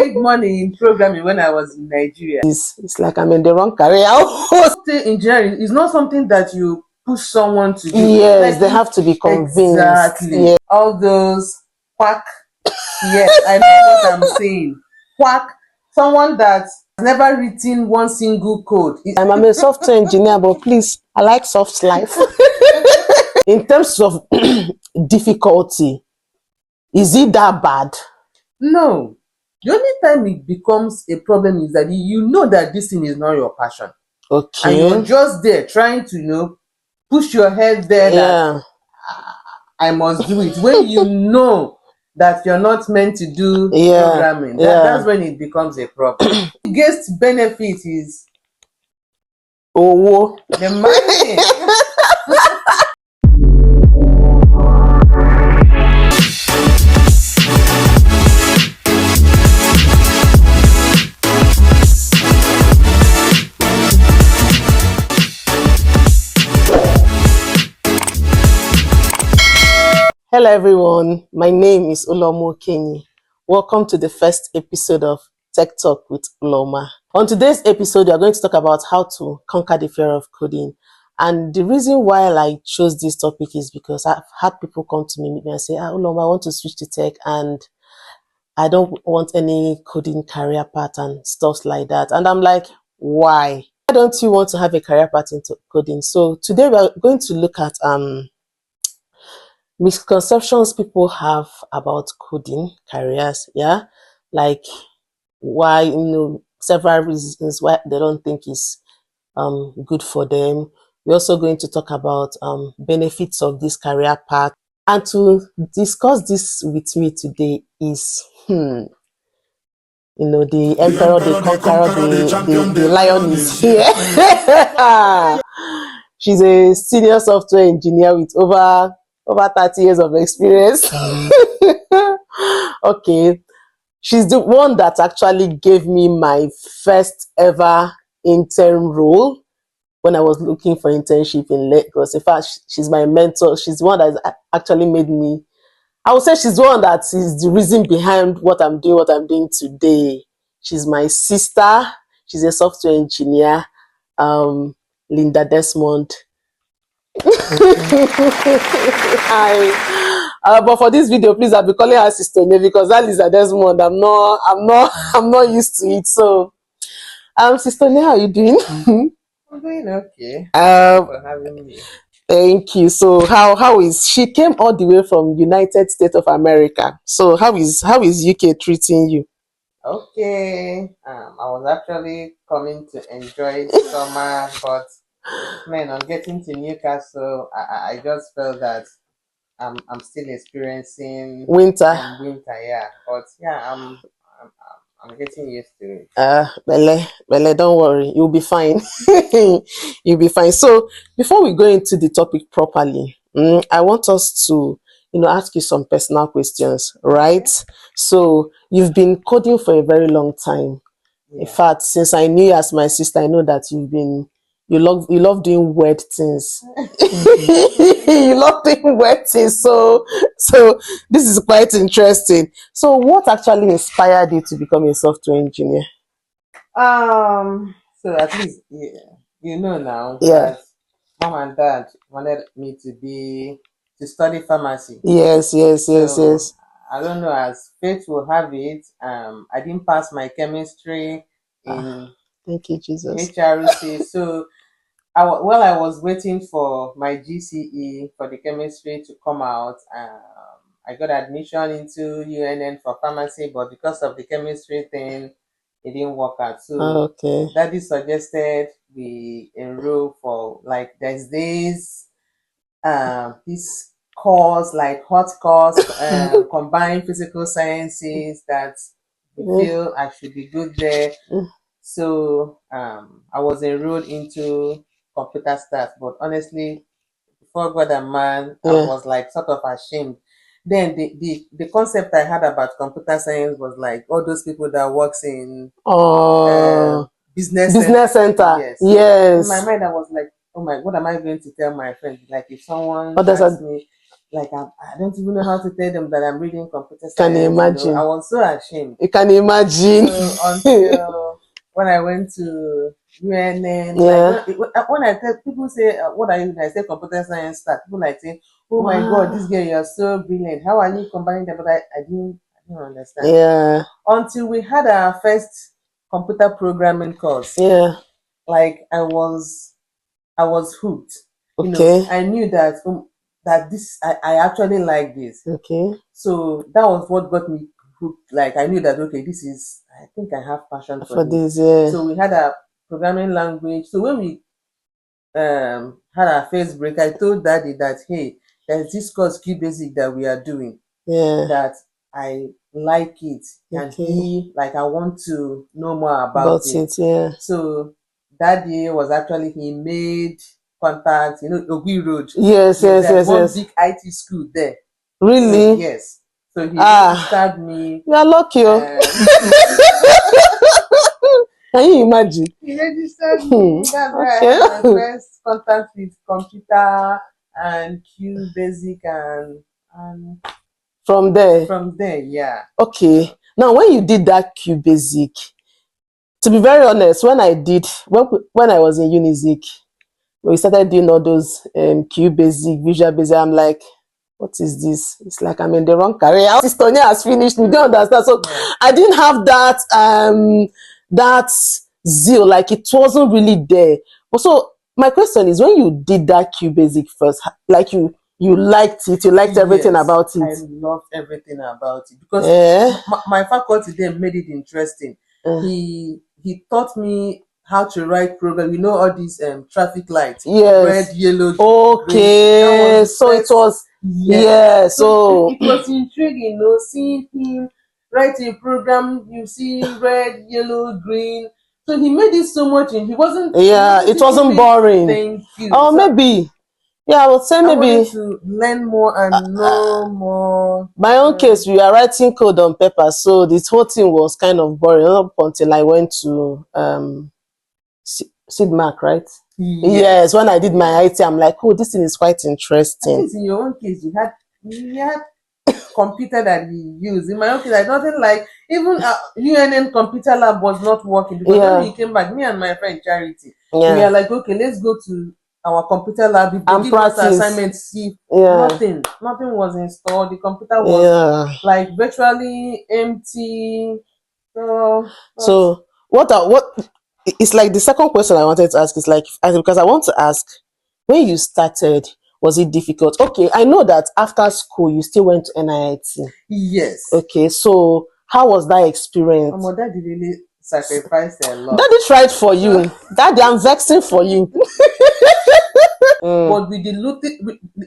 made money in programming when I was in Nigeria. It's like I'm in the wrong career. Engineering is not something that you push someone to do. Yes, they have to be convinced. Exactly. Yeah. All those quack. Yes, I know what I'm saying. Quack. Someone that's never written one single code. I'm a software engineer, but please, I like soft life. In terms of difficulty, is it that bad? No. The only time it becomes a problem is that you know that this thing is not your passion. Okay. And you're just there trying to, push your head there that I must do it. When you know that you're not meant to do programming, that's when it becomes a problem. The biggest benefit is the money. Hello everyone, my name is Uloma. Welcome to the first episode of Tech Talk with Uloma. On today's episode, we are going to talk about how to conquer the fear of coding. And the reason why I chose this topic is because I've had people come to me and say, Uloma, I want to switch to tech and I don't want any coding career path and stuff like that. And I'm like, why? Why don't you want to have a career path into coding? So today we are going to look at misconceptions people have about coding careers, like why, several reasons why they don't think it's good for them. We're also going to talk about benefits of this career path. And to discuss this with me today is the emperor, the conqueror, the lion is here. She's a senior software engineer with over 30 years of experience. Okay. She's the one that actually gave me my first ever intern role when I was looking for internship in Lagos. In fact, she's my mentor. She's the one that actually made me, I would say she's the one that is the reason behind what I'm doing today. She's my sister. She's a software engineer, Linda Desmond. Hi. But for this video, please, I'll be calling her Sister Ne because that is a Desmond. I'm not used to it. So, Sister Ne, how are you doing? I'm doing okay. Thanks for having me. Thank you. So, how is she came all the way from United States of America? So, how is UK treating you? Okay. I was actually coming to enjoy summer, but man, on getting to Newcastle, I just felt that I'm still experiencing winter. Yeah. But yeah, I'm getting used to it. Bele, don't worry, you'll be fine. You'll be fine. So before we go into the topic properly, I want us to ask you some personal questions, right? Okay. So you've been coding for a very long time. Yeah. In fact, since I knew you as my sister, I know that you love doing weird things. You love doing weird things. So this is quite interesting. So what actually inspired you to become a software engineer? So at least now that mom and dad wanted me to study pharmacy. Yes. I don't know, as fate will have it, I didn't pass my chemistry in thank you, Jesus. HRC. So while I was waiting for my GCE for the chemistry to come out, I got admission into UNN for pharmacy, but because of the chemistry thing, it didn't work out. So Daddy suggested we enroll for there's this course, like hot course, combined physical sciences that we feel I should be good there. So I was enrolled into computer stats, but honestly, before God and man, I was sort of ashamed. Then the concept I had about computer science was all those people that works in business center. Yes. In my mind, I was like, oh my, what am I going to tell my friends? If someone asks me, like I don't even know how to tell them that I'm reading computer Can you science. imagine? I was so ashamed. You can imagine. So until when I went to UNN, Yeah. like when I tell people say, what are you? I say computer science start. People like say, oh my Wow. God, this girl, you're so brilliant. How are you combining them? But I didn't understand. Yeah. Until we had our first computer programming course. Yeah. Like I was hooked. Okay. I knew that this I actually like this. Okay. So that was what got me hooked. Like I knew that okay, I think I have passion for For this. this, yeah. So we had a programming language. So when we had our first break, I told Daddy that hey, there's this course Q Basic that we are doing. Yeah. That I like it, and Okay. I want to know more about it. Yeah. So that day was actually he made contact, Ogui Road. Yes, yes, There's yes, one yes. big IT school there. So Really? yes. So he Ah, registered me. you are lucky. Oh. Can you imagine? He registered me. That's where I Okay. had my first contact with computer and Q Basic and From there. from there, yeah. Okay. Now, when you did that Q Basic, to be very honest, when I was in Unizik, we started doing all those Q Basic, Visual Basic, I'm like, what is this? It's like I'm in the wrong career. Sister has finished. We don't understand. So Yeah. I didn't have that zeal. Like it wasn't really there. But so my question is, when you did that Q Basic first, like you liked it, you liked everything Yes, about it. I loved everything about it because Yeah. my faculty then made it interesting. He taught me how to write program. All these traffic lights, Yes. red, yellow, okay. green. So it was yeah. So it was intriguing, seeing him write a program. You see red, yellow, green. So he made it so much. He wasn't. Yeah, it wasn't boring. Thank you. Oh, maybe. Yeah, I would say I maybe. wanted to learn more and know more. My own case, we are writing code on paper, so this whole thing was kind of boring up until I went to Sigmark, right? Yes, when I did my IT, I'm like, oh, this thing is quite At interesting. least in your own case, you had computer that we use. In my own case, I nothing like even UNN computer lab was not working because when we came back, me and my friend Charity, we are like, okay, let's go to our computer lab. If they And give us practice. assignments, see, nothing was installed. The computer was like virtually empty. So what it's like the second question I wanted to ask is like because I want to ask, when you started, was it difficult? Okay, I know that after school you still went to NIT. Yes. Okay, so how was that experience? My daddy really sacrificed a lot. Daddy tried for you. Daddy, I'm vexing for you. But with the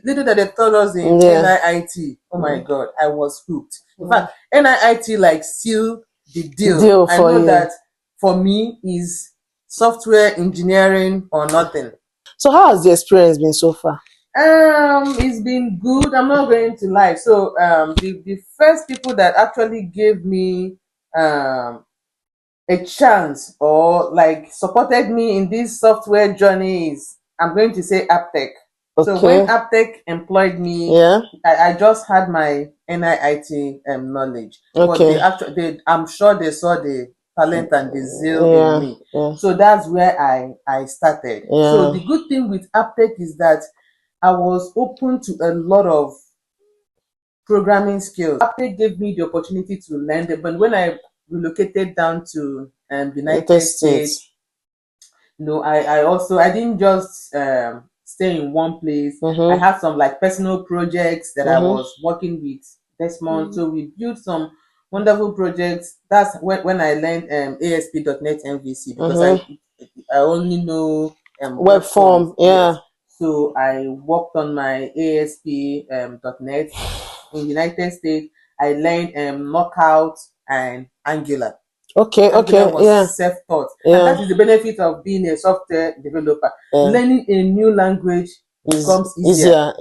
little that they told us in NIT, oh my God, I was hooked. In fact, NIT like sealed the deal. I know that for me is software engineering or nothing. So how has the experience been so far? It's been good. I'm not going to lie. So the first people that actually gave me a chance or like supported me in this software journey is, I'm going to say, Aptech. Okay. So when Aptech employed me, I just had my NIT knowledge. Okay. But I'm sure they saw the talent and the zeal in me. So that's where I started. So the good thing with Aptech is that I was open to a lot of programming skills. Aptech gave me the opportunity to learn them. But when I relocated down to United States, I didn't just stay in one place. I had some like personal projects that I was working with Desmond. So we built some wonderful projects. That's when I learned ASP.NET MVC because I only know web form. Yes. So I worked on my ASP.NET in United States. I learned Knockout and Angular. Angular was self-taught. And that is the benefit of being a software developer. Learning a new language becomes easier.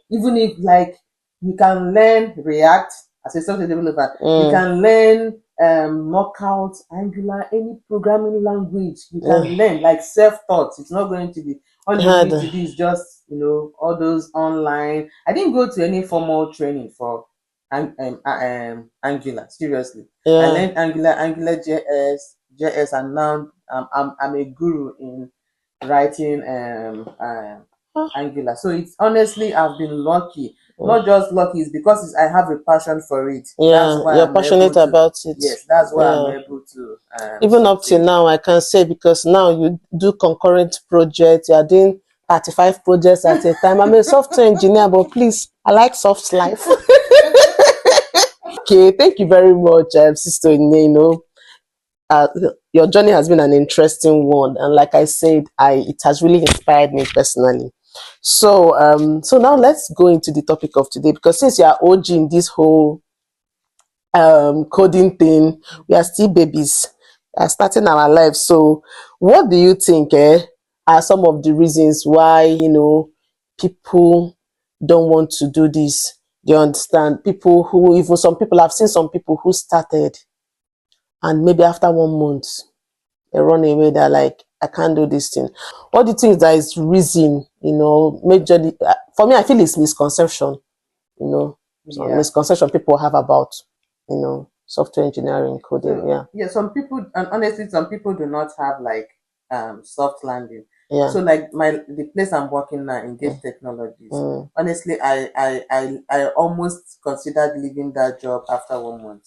Even if like you can learn React as a software developer, you can learn Knockout, Angular, any programming language you can learn, like self-taught. It's not going to be All you Hard. need to do is just, all those online. I didn't go to any formal training for Angular. Seriously, I Yeah. learned Angular JS, and now I'm a guru in writing Ah, Angular. So it's honestly, I've been lucky. mm. Not just lucky, it's because I have a passion for it. That's Yeah, why you're I'm able passionate to. about it. Yes, that's why I'm Yeah. able to Even up till succeed. now, I can say, because now you do concurrent projects, you are doing 35 projects at a time. I'm a software engineer, but please, I like soft life. Okay, thank you very much, Sister Ine. Uh, your journey has been an interesting one, and like I said, it has really inspired me personally. So now let's go into the topic of today, because since you are OG in this whole coding thing, we are still babies, starting our lives. So what do you think are some of the reasons why people don't want to do this? Do you understand? People who, even some people, I've seen some people who started, and maybe after 1 month they run away. They're like, I can't do this thing. What do you think that is reason? Majorly, for me, I feel it's misconception. Some Yeah. misconception people have about software engineering, coding. So Yeah. yeah, some people, and honestly, some people do not have like soft landing. Yeah. So like the place I'm working now, Mm. Engage Technologies. Mm. Honestly, I almost considered leaving that job after 1 month,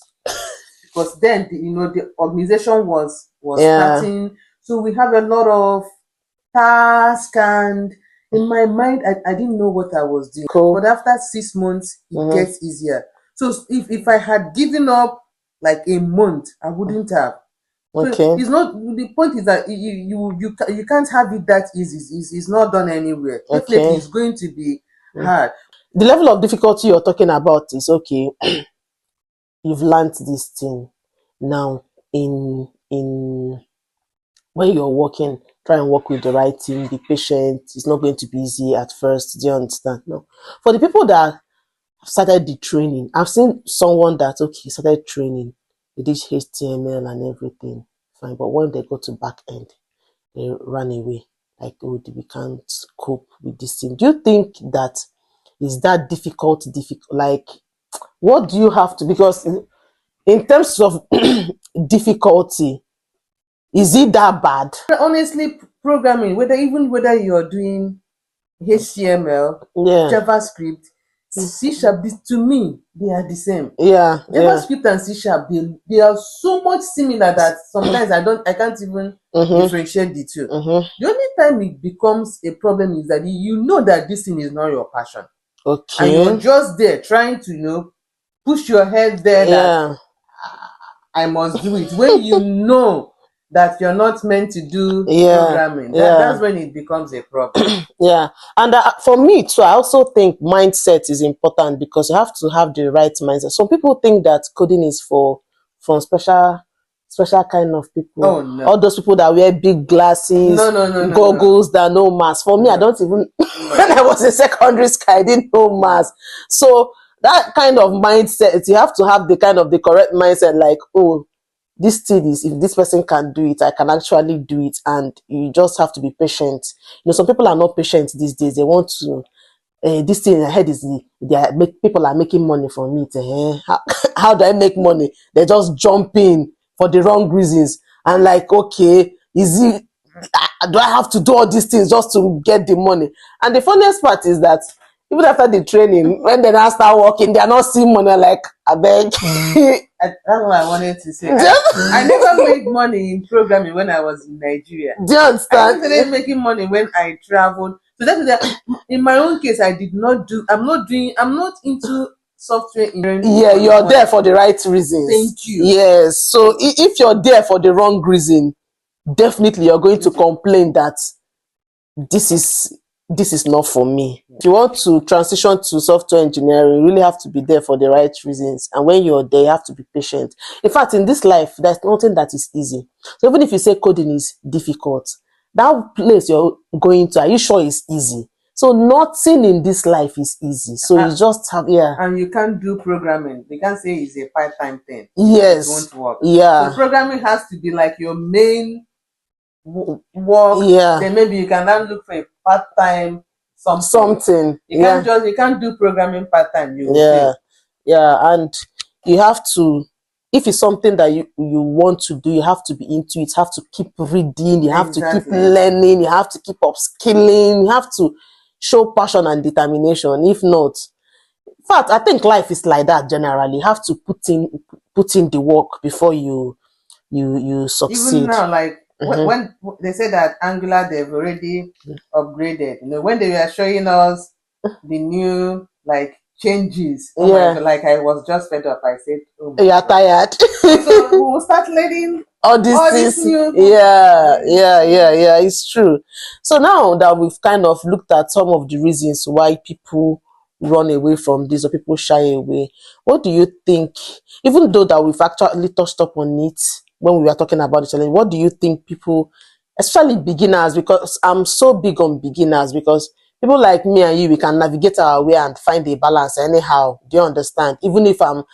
because then the organization was Yeah. starting. So we have a lot of task, and in my mind I didn't know what I was doing. Cool. But after 6 months it Mm-hmm. gets easier. So if I had given up like a month, I wouldn't have. So Okay. it's not, the point is that you can't have it that easy. It's not done anywhere. Definitely Okay. it's going to be Mm. hard. The level of difficulty you're talking about is okay. You've learned this thing now. In when you're working, try and work with the right team. Be patient. It's not going to be easy at first. Do you understand? No. For the people that started the training, I've seen someone that started training, they did HTML and everything, fine. But when they go to back end, they run away. Like, oh, we can't cope with this thing. Do you think that is that difficult? Like, what do you have to? Because in terms of difficulty, is it that bad? Honestly, programming, whether you're doing HTML, Yeah, JavaScript, C sharp, to me, they are the same. yeah, yeah. JavaScript and C sharp, they are so much similar that sometimes I can't even Mm-hmm, differentiate the two. mm-hmm. The only time it becomes a problem is that you know that this thing is not your passion, and you're Okay. just there trying to push your head there that Yeah, I must do it. When you know that you're not meant to do yeah, programming, that's yeah. when it becomes a problem. Yeah, and for me too, I also think mindset is important, because you have to have the right mindset. Some people think that coding is for special kind of people. Oh no. All those people that wear big glasses, No, no, no, no, no. goggles, that know maths. For me, I No. don't even. No. When I was in secondary school, I didn't know maths. So that kind of mindset, you have to have the correct mindset. Like, oh, this thing is, if this person can do it, I can actually do it. And you just have to be patient. Some people are not patient these days. They want to, this thing ahead is people are making money from it. How do I make money? They just jump in for the wrong reasons. And like, okay, do I have to do all these things just to get the money? And the funniest part is that even after the training, when they now start working, they are not seeing money. Like, I beg. That's what I wanted to say. I never made money in programming when I was in Nigeria. Do you I understand? started making money when I traveled. So that in my own case, I did not do. I'm not into software engineering. Yeah, you're there for the right reasons. Thank you. Yes. So if you're there for the wrong reason, definitely you're going to complain that this is not for me. If you want to transition to software engineering, you really have to be there for the right reasons. And when you're there, you have to be patient. In fact, in this life, there's nothing that is easy. So even if you say coding is difficult, that place you're going to, are you sure it's easy? So nothing in this life is easy. So you just have, And you can't do programming. They can't say it's a part-time thing. Yes. It won't work. Yeah. So programming has to be like your main work, Yeah. then maybe you can now look for a part-time something. Something. You Yeah. can't do programming part-time, you will Yeah. fail. Yeah. And you have to, if it's something that you want to do, you have to be into it. You have to keep reading, you have to keep Exactly. learning, you have to keep upskilling, you have to show passion and determination. If not, in fact, I think life is like that generally. You have to put in the work before you Even succeed. now, like Mm-hmm. when they say that Angular they've already upgraded, when they were showing us the new like changes, oh my Yeah. god, like I was just fed up. I said, oh my You're god. tired. So we will start learning All these all these things. new. Yeah, yeah, yeah, yeah, it's true. So now that we've kind of looked at some of the reasons why people run away from this or people shy away, what do you think, even though that we've actually touched up on it when we were talking about the challenge, what do you think people, especially beginners, because I'm so big on beginners, because people like me and you, we can navigate our way and find a balance anyhow. Do you understand? Even if I'm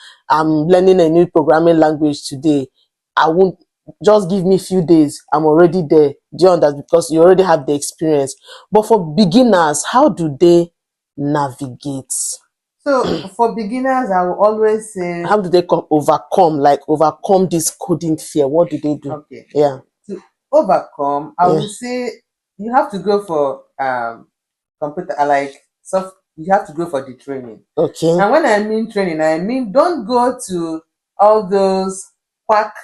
learning a new programming language today, I won't, just give me a few days, I'm already there. Do you understand? Because you already have the experience. But for beginners, how do they navigate? So for beginners, I will always say, How do they overcome this coding fear? What do they do? okay, Yeah, to overcome, I yeah, will say you have to go for computer like soft. You have to go for the training. okay, And when I mean training, I mean don't go to all those quack.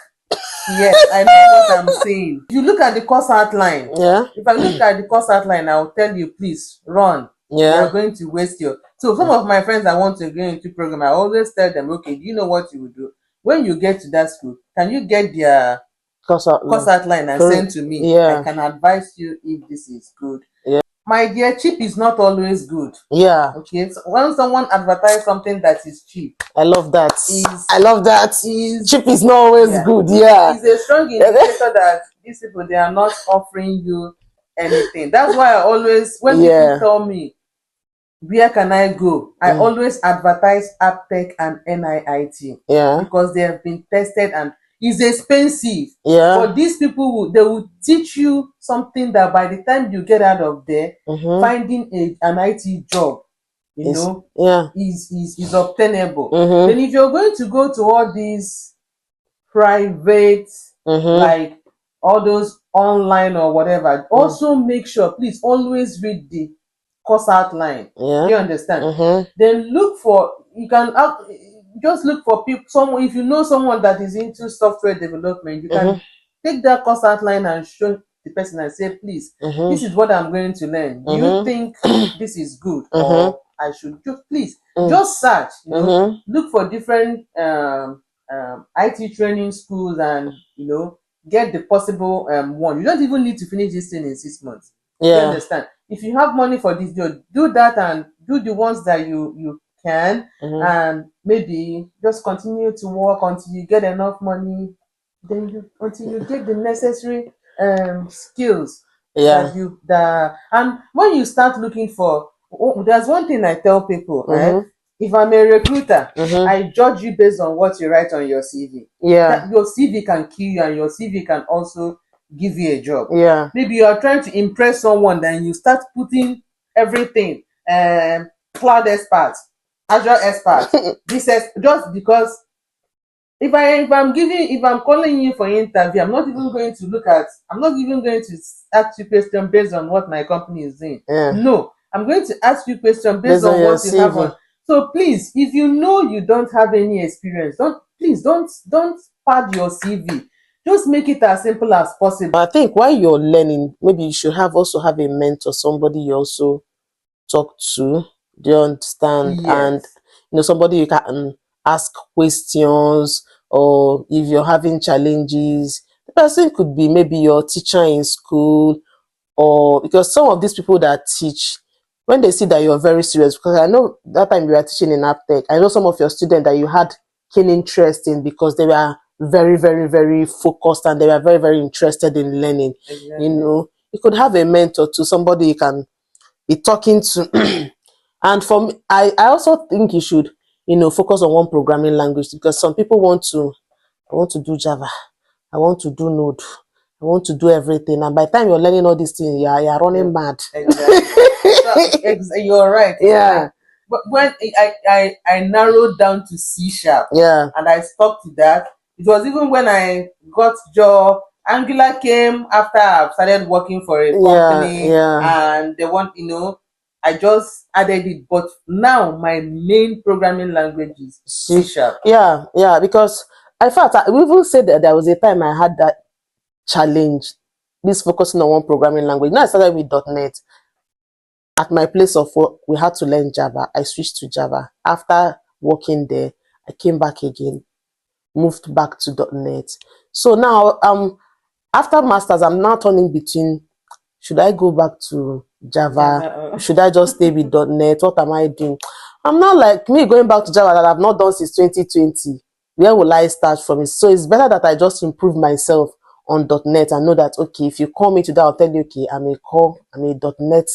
Yes, I know what I'm saying. If you look at the course outline, yeah, if I look at the course outline, I will tell you, please run. You are yeah, going to waste your. So some of my friends that want to go into program, I always tell them, okay, do you know what you will do? When you get to that school, can you get their course course outline. outline and send to me? I Yeah, can advise you if this is good. yeah, My dear, cheap is not always good. yeah. Okay, so when someone advertise something that is cheap, I love that. is I love that. is Cheap is not always yeah, good. Yeah, is a strong indicator that these people they are not offering you anything. That's why I always, when people yeah, tell me where can I go, I mm, always advertise Aptech and NIIT yeah, because they have been tested and it's expensive. yeah. But these people will, they will teach you something that by the time you get out of there, Mm-hmm. finding an IT job, you Is know, yeah. is obtainable. Then Mm-hmm. if you're going to go to all these private, Mm-hmm. like all those online or whatever, Mm, also make sure, please always read the course outline. yeah. Do you understand? Mm-hmm. Then look for, you can just look for people, someone, if you know someone that is into software development, you Mm-hmm. can take that course outline and show the person and say, please, this Mm-hmm. is what I'm going to learn. Do you Mm-hmm. think this is good Mm-hmm. or I should just, please Mm, just search, mm-hmm. look for different IT training schools and get the possible one. You don't even need to finish this thing in 6 months. Do you Yeah. understand? If you have money for this, do that and do the ones that you can, Mm-hmm. and maybe just continue to work until you get enough money. Then until you get the necessary skills Yeah. and when you start looking for, there's one thing I tell people, Mm-hmm. if I'm a recruiter, Mm-hmm. I judge you based on what you write on your CV. Yeah. That your CV can kill you and your CV can also give you a job. Yeah. Maybe you are trying to impress someone, then you start putting everything, cloud expert, Azure expert, just because if I'm calling you for interview, I'm not even going to ask you question based on what my company is doing. Yeah. No, I'm going to ask you question based Based on on your what you have CV. on. So please, if you know you don't have any experience, don't pad your CV. Just make it as simple as possible. I think while you're learning, maybe you should also have a mentor, somebody you also talk to. Do you understand? And Yes, somebody you can ask questions, or if you're having challenges, the person could be maybe your teacher in school, or because some of these people that teach, when they see that you're very serious, because I know that time you were teaching in Aptech, I know some of your students that you had keen interest in because they were very, very, very focused and they were very, very interested in learning. exactly. You could have a mentor to somebody you can be talking to. And for me, I also think you should, focus on one programming language, because some people I want to do Java, I want to do Node, I want to do everything. And by the time you're learning all these things, you're running mad. Exactly. So, you're right. Yeah. Right. But when I narrowed down to C#, Yeah. and I stuck to that, it was even when I got job, Angular came after I started working for a company, and they want, I just added it. But now my main programming language is C#. Yeah, because in fact, we even said that there was a time I had that challenge, this focusing on one programming language. Now I started with .NET. At my place of work, we had to learn Java. I switched to Java. After working there, I came back again, moved back to .NET. So now, after masters, I'm now turning between, should I go back to Java? Should I just stay with .NET? What am I doing? I'm not like me going back to Java that I've not done since 2020. Where will I start from? So it's better that I just improve myself on .NET and know that, okay, if you call me today, I'll tell you, okay, I'm a .NET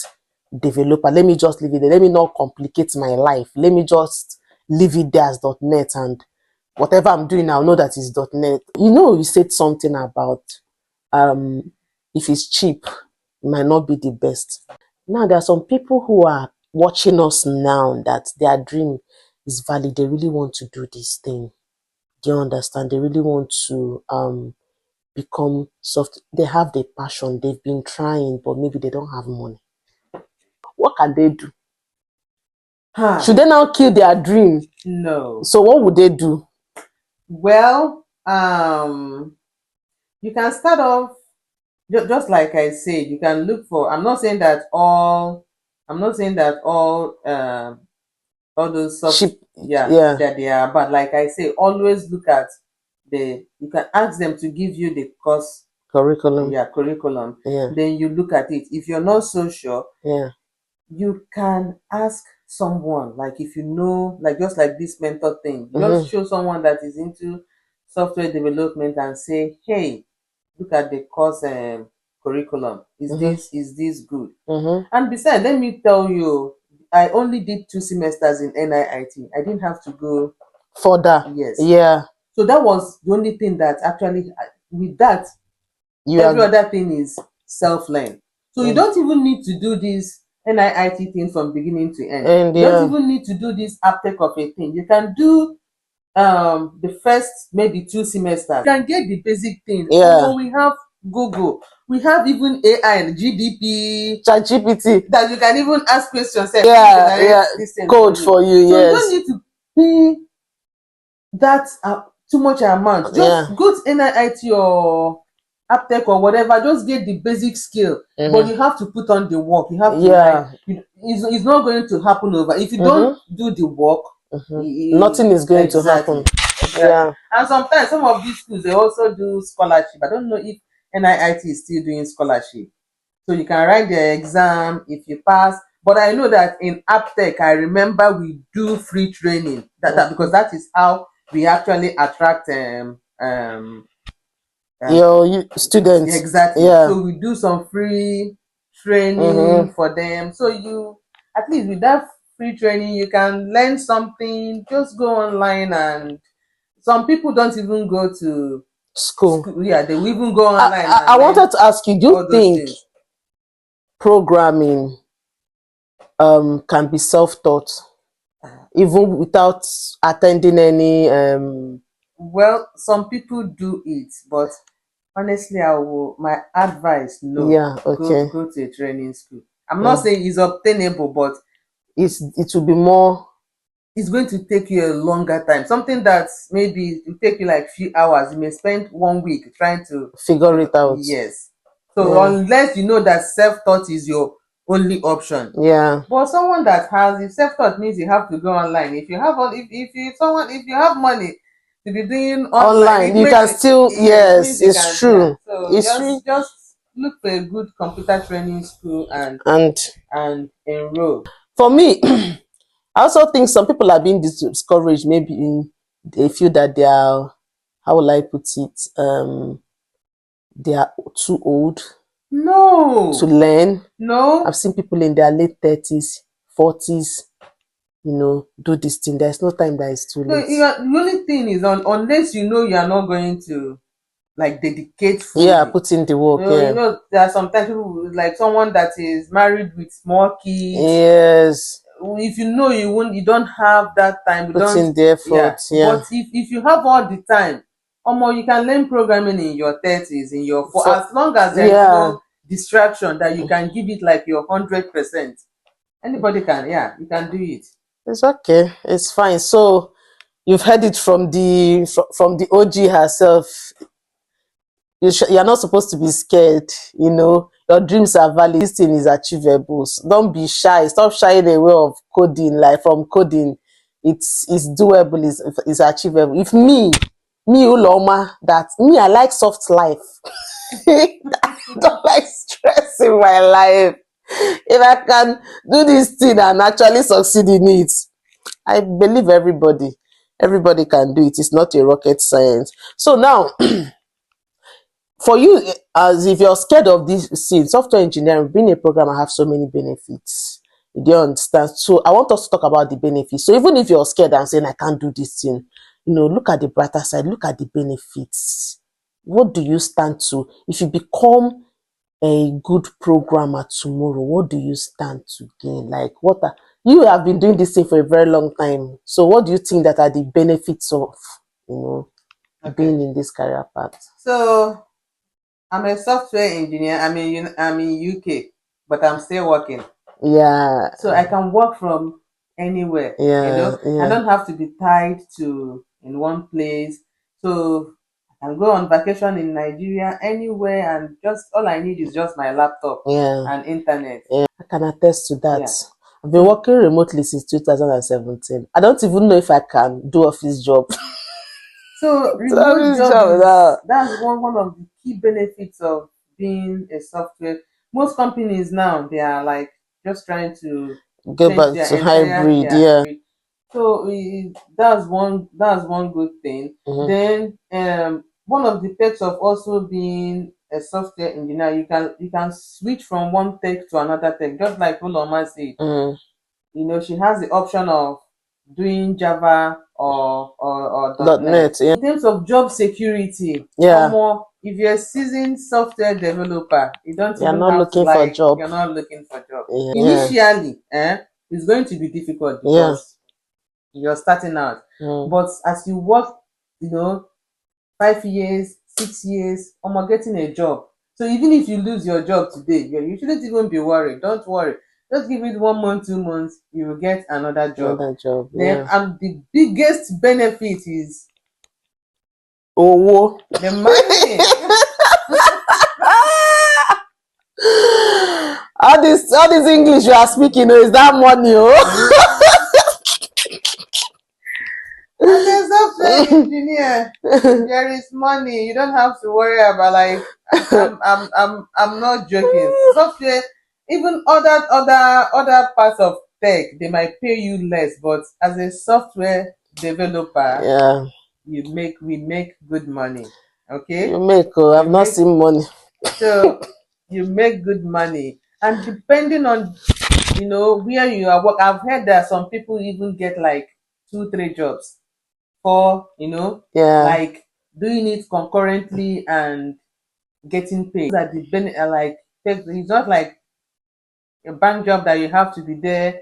developer. Let me just leave it there. Let me not complicate my life. Let me just leave it there as .NET, and whatever I'm doing, I'll know that it's .NET. You said something about if it's cheap, it might not be the best. Now, there are some people who are watching us now that their dream is valid. They really want to do this thing. Do you understand? They really want to become soft. They have the passion. They've been trying, but maybe they don't have money. What can they do? Should they now kill their dream? No. So what would they do? Well, you can start off just like I said. You can look for. I'm not saying that all those that they are, but like I say, always look at you can ask them to give you the course curriculum. Then you look at it. If you're not so sure, you can ask someone, like if you know, like just like this mentor thing, just show someone that is into software development and say, hey, look at the course curriculum. Is this good? And besides, let me tell you, I only did 2 semesters in NIIT. I didn't have to go further. Yes. Yeah. So that was the only thing that actually, with that, every other thing is self-learn. So you don't even need to do this NIIT thing from beginning to end. You don't even need to do this uptake of a thing. You can do the first maybe 2 semesters. You can get the basic things. So we have Google. We have even AI and GDP, ChatGPT, that you can even ask questions. Code for you. So you don't need to pay that too much amount. Just go to NIIT or Aptech or whatever. Just get the basic skill, but you have to put on the work. You have to it's not going to happen over. If you don't do the work, nothing is going to happen. And sometimes some of these schools, they also do scholarship. I don't know if NIIT is still doing scholarship. So you can write the exam if you pass. But I know that in Aptech, I remember we do free training. Because that is how we actually attract your students. Exactly. So we do some free training for them. So you, at least with that free training, you can learn something. Just go online, and some people don't even go to school. Yeah, they will even go online. I wanted to ask you, do you think programming can be self-taught, even without attending any Well, some people do it, but honestly, my advice, no. Go to a training school. I'm not saying it's obtainable, but it will be more. It's going to take you a longer time. Something that maybe will take you like few hours. You may spend 1 week trying to figure it out. Yes. So unless you know that self-taught is your only option. But someone that has, if self-taught means you have to go online. If you have if you have money to be doing online, you can still it's true. So just look for a good computer training school and enroll. For me, I also think some people are being discouraged. Maybe they feel that they are, how will I put it? They are too old to learn. I've seen people in their late 30s, 40s, do this thing. There's no time that is too late. The only thing is, unless you know you are not going to like dedicate Yeah, fully. put in the work. You Yeah. know, there are sometimes people like someone that is married with small kids. Yes. If you know you don't have that time, you Put don't. in the Yeah. effort. Yeah. But if you have all the time, you can learn programming in your 30s, in your for For as long as there is yeah. no distraction that you can give it like your 100%. Anybody can, yeah, you can do it. It's okay. It's fine. So you've heard it from the OG herself. You're not supposed to be scared. Your dreams are valid. This thing is achievable. So don't be shy. Stop shying away of coding. Like from coding, it's doable. It's achievable. If me Uloma, that me, I like soft life. I don't like stress in my life. If I can do this thing and actually succeed in it, I believe everybody can do it. It's not a rocket science. So now, for you, as if you're scared of this scene, software engineering, being a programmer, have so many benefits. You don't understand. So I want us to talk about the benefits. So even if you're scared and saying I can't do this thing, look at the brighter side, look at the benefits. What do you stand to? If you become a good programmer tomorrow, what do you stand to gain? Like you have been doing this thing for a very long time. So what do you think that are the benefits of Okay. being in this career path? So I'm a software engineer. I'm in UK, but I'm still working. Yeah, So I can work from anywhere. yeah, I yeah, don't have to be tied to in one place. So I can go on vacation in Nigeria anywhere, and just all I need is just my laptop yeah, and internet. yeah. I can attest to that. Yeah. I've been So working remotely since 2017. I don't even know if I can do office job. remote Office job job now. that's one of the key benefits of being a software. Most companies now, they are like just trying to Go change back their to entire, hybrid. yeah. Yeah. So that's one good thing. Mm-hmm. Then one of the perks of also being a software engineer, you can switch from one tech to another tech, just like Uloma said. Mm. She has the option of doing Java or .NET. .NET. Yeah. In terms of job security, Yeah. if you're a seasoned software developer, you don't You're even not have to, looking for a like, job. you're not looking for job. Yeah. Initially, it's going to be difficult Yeah. because you're starting out. Mm. But as you work, 5 years, 6 years, getting a job. So even if you lose your job today, you shouldn't even be worried. Don't worry. Just give it 1 month, 2 months, you will get another job. Another job. Then, Yeah. and the biggest benefit is Oh. the money. All this English you are speaking, is that money? Oh. As a software engineer, there is money. You don't have to worry about, like, I'm not joking. Software, even other parts of tech, they might pay you less, but as a software developer, Yeah. we make good money. You Okay? make. Oh, You I've not make seen money. so you make good money. And depending on where you are work, I've heard that some people even get like 2, 3 jobs for Yeah. like doing it concurrently and getting paid. That the like, it's not like a bank job that you have to be there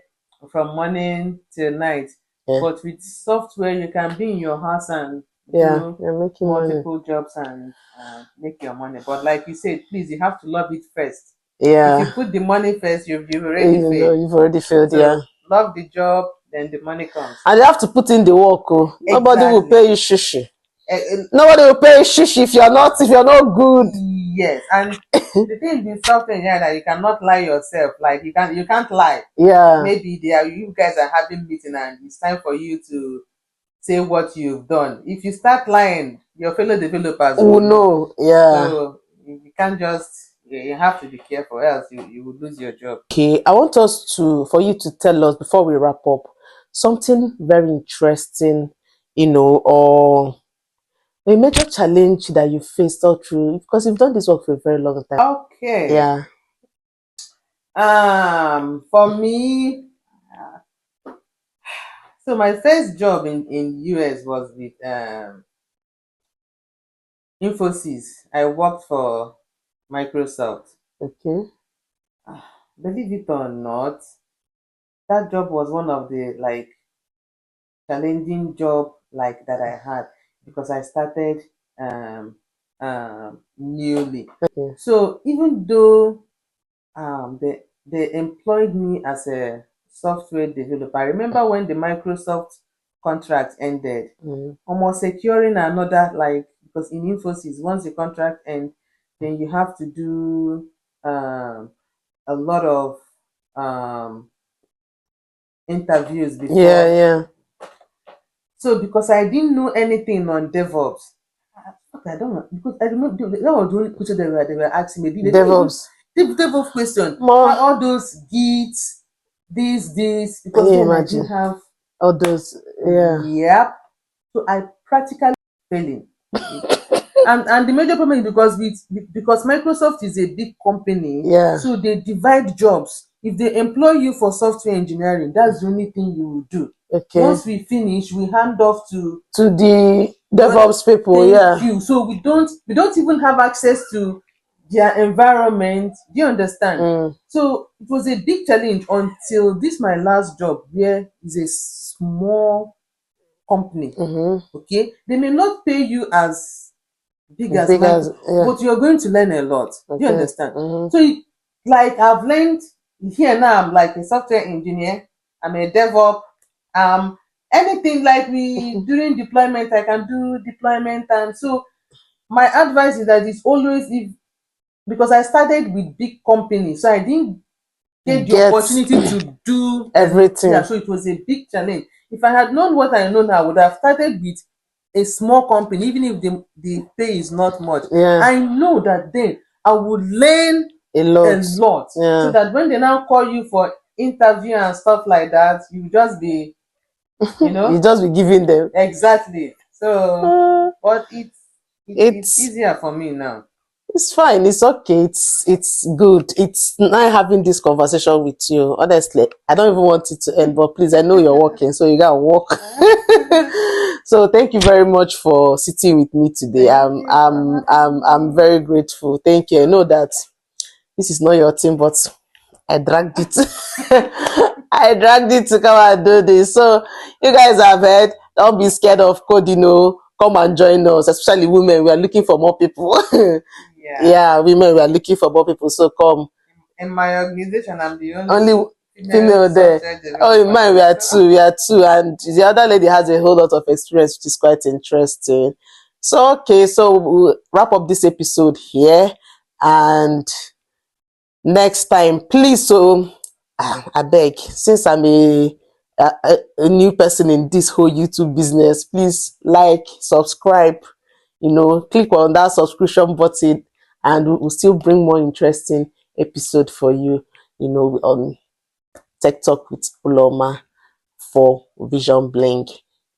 from morning till night. Yeah. But with software, you can be in your house and Yeah. do You're making money. multiple jobs and make your money. But like you said, please, you have to love it first. If you Yeah. put the money first, you've already failed. You've already failed. Yeah. So love the job, then the money comes. And you have to put in the work. Oh. Nobody will Exactly. pay you shishi. Eh, Nobody will pay you shishi if you're not good. yes, and the thing with software engineer that you cannot lie yourself. Like, you can't lie. Yeah. Maybe you guys are having meeting and it's time for you to say what you've done. If you start lying, your fellow developers Oh will know. no. Yeah. So you can't just, you have to be careful, else you will lose your job. Okay. I want for you to tell us before we wrap up something very interesting, or a major challenge that you faced all through, because you've done this work for a very long time. Okay. Yeah. For me, so my first job in US was with Infosys. I worked for Microsoft. Okay. Believe it or not, that job was one of the like challenging job like that I had because I started um, newly. Okay. So even though they employed me as a software developer, I remember when the Microsoft contract ended, Mm. almost securing another like because in Infosys once the contract ends, then you have to do a lot of um, interviews Yeah, before. yeah. So because I didn't know anything on DevOps, okay, I don't know because I remember that was the only question they were asking me. They didn't even DevOps. DevOps question. More. All those Git, this Can because you then I didn't imagine have. all those? Yeah. Yep. So I practically failing. And the major problem is because Microsoft is a big company, Yeah. so they divide jobs. If they employ you for software engineering, that's the only thing you will do. Okay. Once we finish, we hand off to To the well, DevOps people, thank yeah. you. So we don't even have access to their environment. Do you understand? Mm. So it was a big challenge until this my last job where is a small company. Mm-hmm. Okay, they may not pay you as big As as big as, micro, yeah. but you're going to learn a lot. Do you Okay. understand? Mm-hmm. So like I've learned here now, I'm like a software engineer, I'm a DevOps, um anything like we during deployment, I can do deployment. And so my advice is that it's always if because I started with big companies, so I didn't get the Get opportunity to do yeah, everything. so it was a big challenge. If I had known what I know now, I would have started with a small company, even if the pay is not much. Yeah. I know that then I would learn A a lot. lot so Yeah. that when they now call you for interview and stuff like that, you just be, you You know, just be giving them. exactly. So, Uh, but it's it's easier for me now. it's fine. It's okay. It's good. It's nice having this conversation with you. Honestly, I don't even want it to end, but please, I know you're working, so you gotta work. So thank you very much for sitting with me today. Thank you for having I'm me. very grateful. Thank you. I know that this is not your team, but I dragged it. I dragged it to come and do this. So you guys have heard. Don't be scared of coding. Come and join us, especially women. We are looking for more people. Yeah. Yeah, women. We are looking for more people. So come. In my organization, I'm the only Only female female there. software Oh, in developer mine we there. are So two. We are two, and the other lady has a whole lot of experience, which is quite interesting. So okay, so we'll wrap up this episode here, and next time please, so I beg, since I'm a new person in this whole YouTube business, please like, subscribe, click on that subscription button, and we'll still bring more interesting episode for you, on Tech Talk with Uloma for Vision Blink.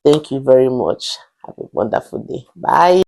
Thank you very much. Have a wonderful day. Bye.